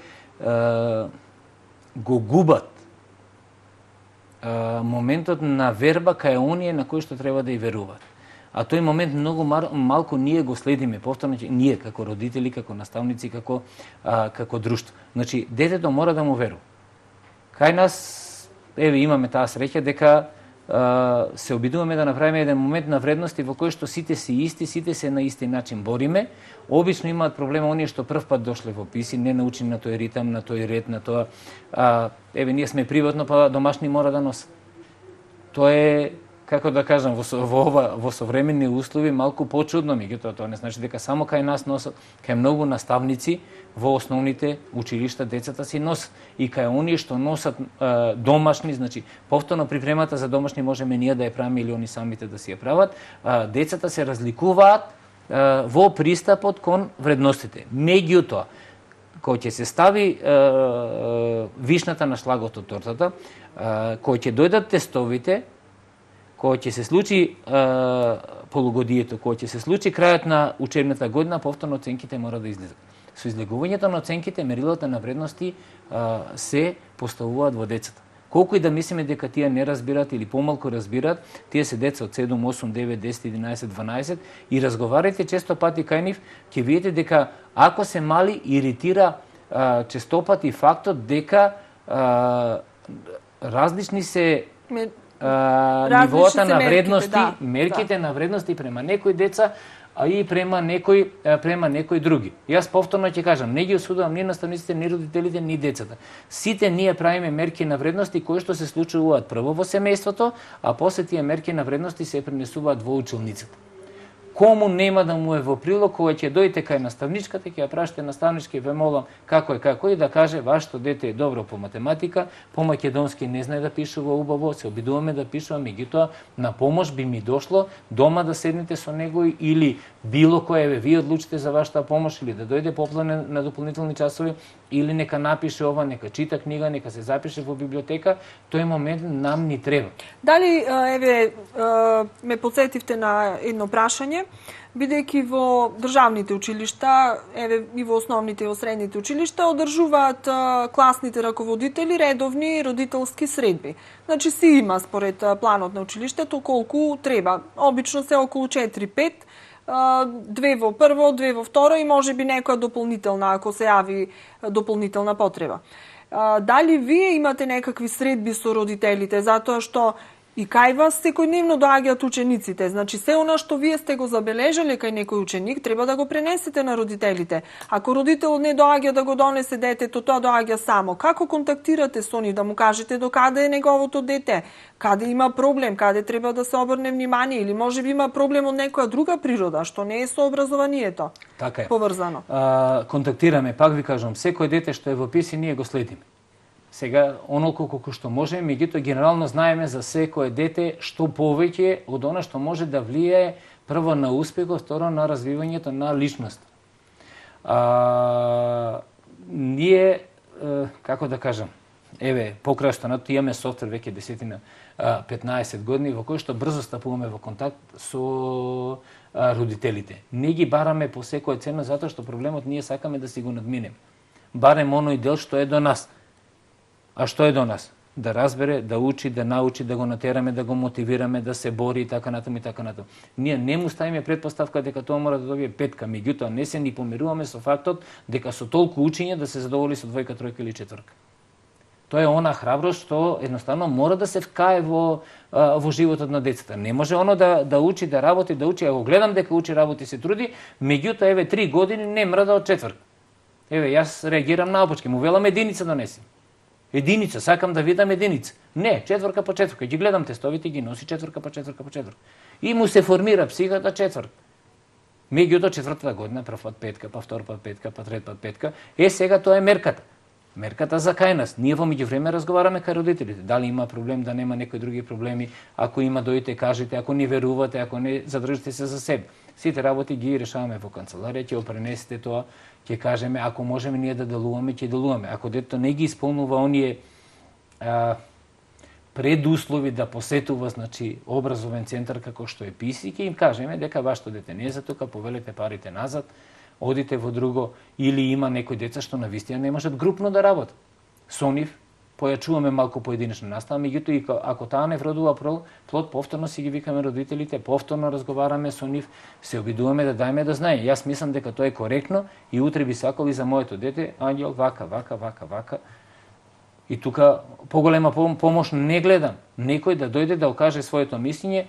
го губат моментот на верба кај оние на кои што треба да ја веруваат. А тој момент многу малку ние го следиме, повторно ние како родители, како наставници, како друштво. Значи, детето мора да му верува. Кај нас, еве, имаме таа среќа дека се обидуваме да направиме еден момент на вредности во кој што сите се исти, сите се на исти начин бориме. Обично имаат проблема оние што прв пат дошле во ПИСИ, не научени на тој ритам, на тој ред, на тоа. Еве, ние сме приватно, па домашни мора да носат. Тоа е, како да кажам, во современни услови малку почудно, меѓутоа тоа не значи дека само кај нас носат, кај многу наставници во основните училишта децата си носат. И кај оние што носат домашни, значи повторно припремата за домашни можеме ние да ја правиме или они самите да си ја прават, децата се разликуваат во пристапот кон вредностите. Меѓутоа, кој ќе се стави вишната на шлагот од тортата, кој ќе дојдат тестовите, кој ќе се случи полугодието, кој ќе се случи крајот на учебната година, повторно оценките мора да излезат. Со излегувањето на оценките, мерилата на вредности се поставуваат во децата. Колку и да мислиме дека тие не разбират или помалку разбират, тие се деца од 7, 8, 9, 10, 11, 12 и разговарате често пати кај нив, ќе видите дека ако се мали, иритира често пати фактот дека различни се нивоата на вредности, мерките на вредности према некои деца, а и према некои други. Јас повторно ќе кажам, не ги осудувам ни наставниците, ни родителите, ни децата. Сите ние правиме мерки на вредности кои што се случуваат прво во семејството, а после тие мерки на вредности се пренесуваат во училницата. Кому нема да му е во прилог, кога ќе дојдете кај наставничката, ќе ја прашате наставничка и ве молам како и да каже вашето дете е добро по математика, по македонски не знае да пишува убаво, се обидуваме да пишува, меѓутоа на помош би ми дошло дома да седнете со него или било кој вие одлучите за вашата помош или да дојде поплане на дополнителни часови или нека напише ова, нека чита книга, нека се запише во библиотека, тој момент нам ни треба. Дали ме подсетивте на едно прашање, бидејќи во државните училишта, и во основните и во средните училишта одржуваат класните раководители редовни родителски средби. Значи си има според планот на училиштето колку треба. Обично се околу 4-5, 2 во прво, 2 во второ и може би некоја дополнителна, ако се јави дополнителна потреба. Дали вие имате некакви средби со родителите, затоа што и кај вас секојдневно доаѓаат учениците. Значи, се она што вие сте го забележале кај некој ученик, треба да го пренесете на родителите. Ако родител не доаѓа да го донесе детето, тоа доаѓа само. Како контактирате со нив, да му кажете до каде е неговото дете? Каде има проблем, каде треба да се обрне внимание, или може би има проблем од некоја друга природа, што не е со образованието така е поврзано? Контактираме, пак ви кажам, секој дете што е во писи, ние го следиме. Сега, онолку колку што можеме, меѓутоа генерално знаеме за секое дете што повеќе од она што може да влијае прво на успехот, второ на развивањето на личност. Ние, како да кажам, покрај останато имаме софтвер веќе 10-15 години во кој што брзо стапуваме во контакт со родителите. Не ги бараме по секоја цена затоа што проблемот ние сакаме да си го надминеме. Барем оној дел што е до нас. А што е до нас? Да разбере, да учи, да научи, да го натераме, да го мотивираме, да се бори и така натаму и така натаму. Ние не му ставиме предпоставка дека тоа мора да добие 5, меѓутоа не се ни помируваме со фактот дека со толку учење да се задоволи со 2, 3 или 4. Тоа е она храброст што едноставно мора да се вкае во животот на децата. Не може оно да учи, да работи, да учи. Ако гледам дека учи, работи, се труди, меѓутоа 3 години не мрда од 4. Јас реагирам наопачки, му велам единица донеси. Единица, сакам да видам единица. Не, 4 по 4. Ги гледам тестовите, ги носи 4 по 4 по 4. И му се формира психата 4. Меѓутоа 4-та година, прв пат 5, па втор пат 5, па трет пат 5. Сега тоа е мерката. Мерката за кај нас. Ние во меѓувреме разговараме кај родителите. Дали има проблем, да нема некои други проблеми. Ако има, дојдете, кажете. Ако не верувате, ако не, задржите се за себе. Сите работи ги решаваме во канцеларија, ќе опренесете тоа, ќе кажеме, ако можеме ние да делуваме, ќе делуваме. Ако детето не ги исполнува оние предуслови да посетува, значи, образовен центар како што е ПИСИ, ќе им кажеме дека вашето дете не е за тука, повелете парите назад, одите во друго, или има некои деца што навистина не можат групно да работат. Со нив појачуваме малку поединечна настава, меѓутоа и ако таа не вродува плод, повторно си ги викаме родителите, повторно разговараме со нив, се обидуваме да дајме да знае. Јас мислам дека тоа е коректно и утре би сакал и за моето дете, Ангел, вака. И тука поголема помош не гледам. Некој да дојде да окаже своето мислење,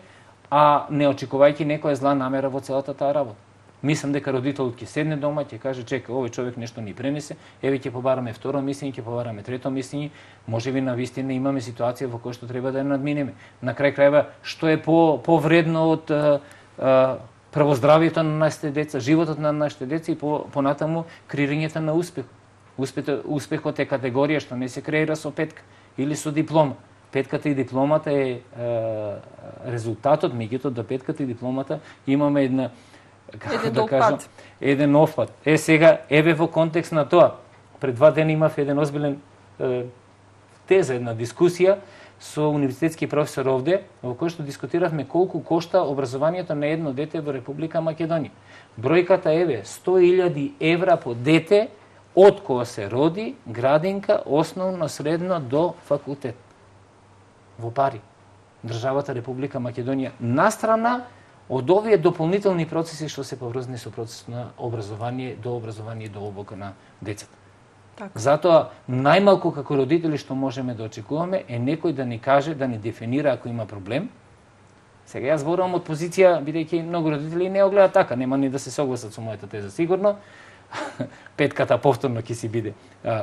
а не очекувајќи некоја зла намера во целата таа работа. Мислам дека родителот ќе седне дома, ќе каже, чека, овој човек нешто ни пренесе, ќе побараме второ мислење, ќе побараме трето мислење, можеби навистина имаме ситуација во која што треба да ја надминеме. На крај крајва, што е повредно од правоздравието на нашите деца, животот на нашите деца и понатаму креирањето на успех. Успехот е категорија што не се креира со 5 или со диплома. 5 и дипломата е резултатот, меѓутоа до 5 и дипломата имаме еден нов пат. Сега, во контекст на тоа, пред 2 дена имав еден озбилен теза, една дискусија со универзитетски професор овде, во кој што дискутиравме колку кошта образованието на едно дете во Република Македонија. Бројката еве 100.000 евра по дете од кога се роди, градинка, основно, средно до факултет. Во пари. Државата Република Македонија настрана од овие дополнителни процеси што се поврзани со процесот на образование до обука на децата. Така. Затоа, најмалку како родители што можеме да очекуваме е некој да ни каже, да ни дефинира ако има проблем. Сега јас зборувам од позиција, бидејќи многу родители не го гледаат така, нема ни да се согласат со мојата теза сигурно. Петката повторно ќе си биде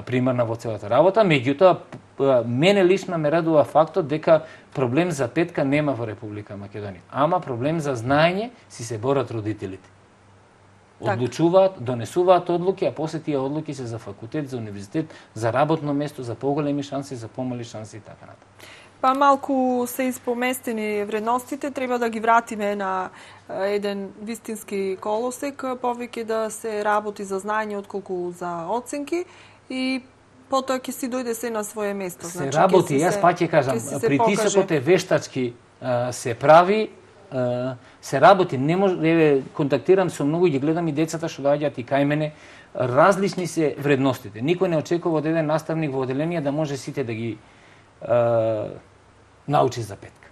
примарна во целата работа, меѓутоа мене лично ме радува фактот дека проблем за петка нема во Република Македонија, ама проблем за знаење си се борат родителите. Одлучуваат, донесуваат одлуки, а после тие одлуки се за факултет, за универзитет, за работно место, за поголеми шанси, за помали шанси и така натаму. Па малку се испоместени вредностите, треба да ги вратиме на еден вистински колосек, повеќе да се работи за знаење отколку за оценки и потоа ќе си дојде се на свое место. Се работи, јас пак ќе кажам, притисокот е вештачки се прави, се работи, не може, контактирам со многу, ги гледам и децата што доаѓаат и кај мене, различни се вредностите. Никој не очекува од еден наставник во оделение да може сите да ги научи за петка.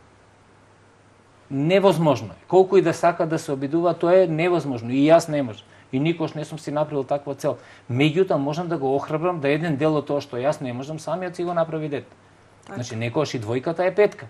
Невозможно е. Колку и да сака да се обидува, тоа е невозможно. И јас не можам. И никош не сум си направил таква цел. Меѓутоа, можам да го охрабрам да еден дел од тоа што јас не можам, самиот си го направи дете. Значи, некојаш и двојката е петка.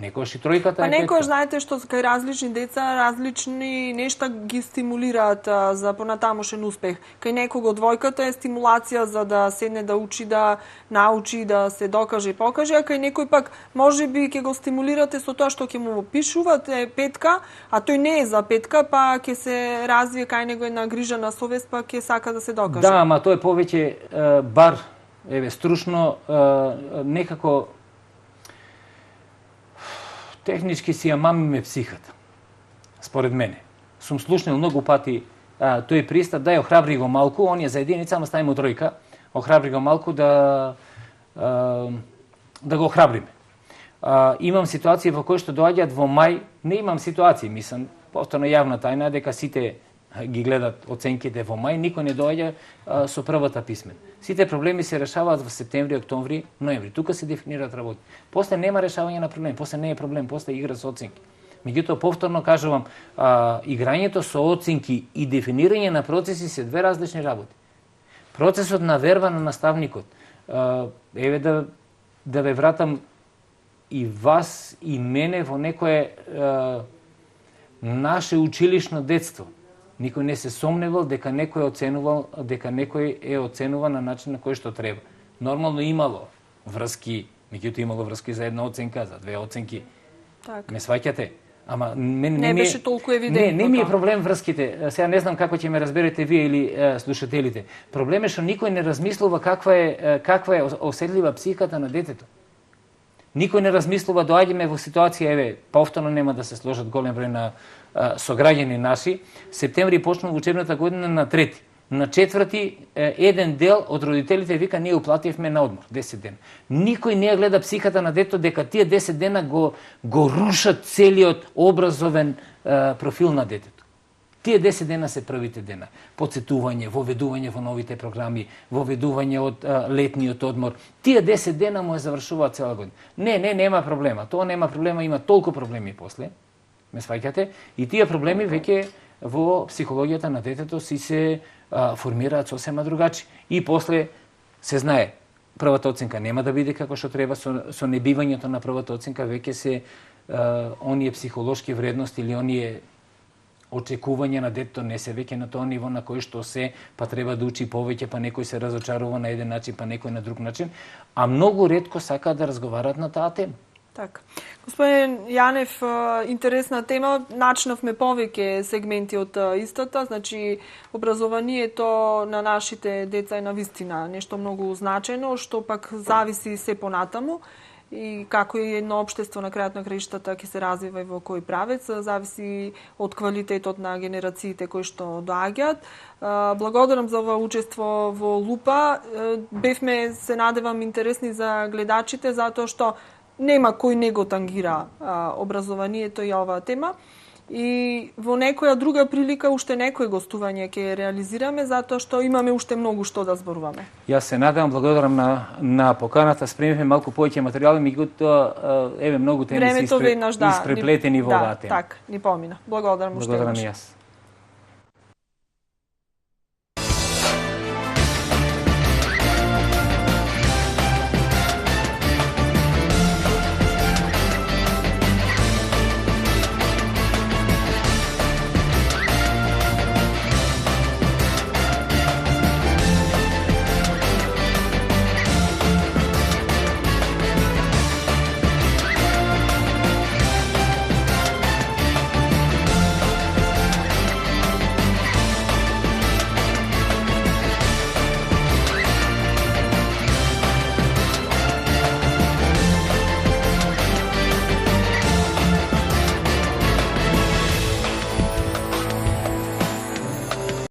Некојаш и тројката е петка. Некојаш, знаете што, кај различни деца, различни нешта ги стимулираат за понатамошен успех. Кај некого двојката е стимулација за да седне да учи, да научи, да се докаже и покаже, а кај некој пак може би ќе го стимулирате со тоа што ќе му пишувате петка, а тој не е за петка, па ќе се развие кај него една грижа на совест, па ќе сака да се докаже. Да, ама тоа е повеќе бар, струшно, некако технички си ја мамиме психата, според мене. Сум слушнал многу пати тој пристап, да ја охрабри го малку, он е за единица, ама стави му тројка, охрабри го малку да го охрабриме. Имам ситуации во кои што доаѓаат во мај, не имам ситуации, мислам, повторно јавна тајна, дека сите ги гледат оценките во мај, никој не доаѓа со првата писмен. Сите проблеми се решаваат во септември, октомври, ноември. Тука се дефинираат работи. После нема решавање на проблем, после не е проблем, после игра со оценки. Меѓутоа, повторно кажувам, играњето со оценки и дефинирање на процеси се две различни работи. Процесот на верба на наставникот, еве да ве вратам и вас и мене во некое наше училишно детство. Никој не се сомневал дека некој е оценуван на начин на кој што треба. Нормално имало врски, меѓутоа имало врски за една оценка, за две оценки. Так. Ме сваќате? Ама не беше толку евидентно. Не ми е проблем врските. Сега не знам како ќе ме разберете вие или слушателите. Проблем е што никој не размислува каква е осетлива психиката на детето. Никој не размислува, доаѓаме во ситуација, повторно нема да се сложат голем број на сограѓани наши. Септември почнува учебната година на 3. На 4 еден дел од родителите вика ние уплативме на одмор 10 дена. Никој не гледа психата на детето дека тие 10 дена го рушат целиот образовен профил на детето. Тие 10 дена се првите дена. Подсетување, воведување во новите програми, воведување од летниот одмор. Тие 10 дена му завршуваат цела година. Нема проблема. Тоа нема проблема, има толку проблеми после. Ме сваќате? И тие проблеми веќе во психологијата на детето си се формираат сосема другачи. И после се знае, првата оценка нема да биде како што треба, со небивањето на првата оценка веќе се оние психолошки вредности или оние очекување на детето не се веќе на тоа ниво на кој што се, па треба да учи повеќе, па некој се разочарува на еден начин, па некој на друг начин, а многу ретко сакаат да разговарат на таа тема. Така. Господин Јанев, интересна тема, начнавме повеќе сегменти од истата, значи образованието на нашите деца е навистина нешто многу значено, што пак зависи се понатаму. и како и едно општество на крајот на краиштата ќе се развива и во кој правец, зависи од квалитетот на генерациите кои што доаѓаат. Благодарам за ова учество во Лупа. Бевме, се надевам, интересни за гледачите, затоа што нема кој не го тангира образованието и оваа тема. И во некоја друга прилика уште некој гостување ќе реализираме, затоа што имаме уште многу што да зборуваме. Јас се надевам, благодарам на поканата, спремивме малку повеќе материјали, меѓутоа еве многу теми се испреплетени во оваа тема. Так, ни помина. Благодарам уште. Благодарам и јас.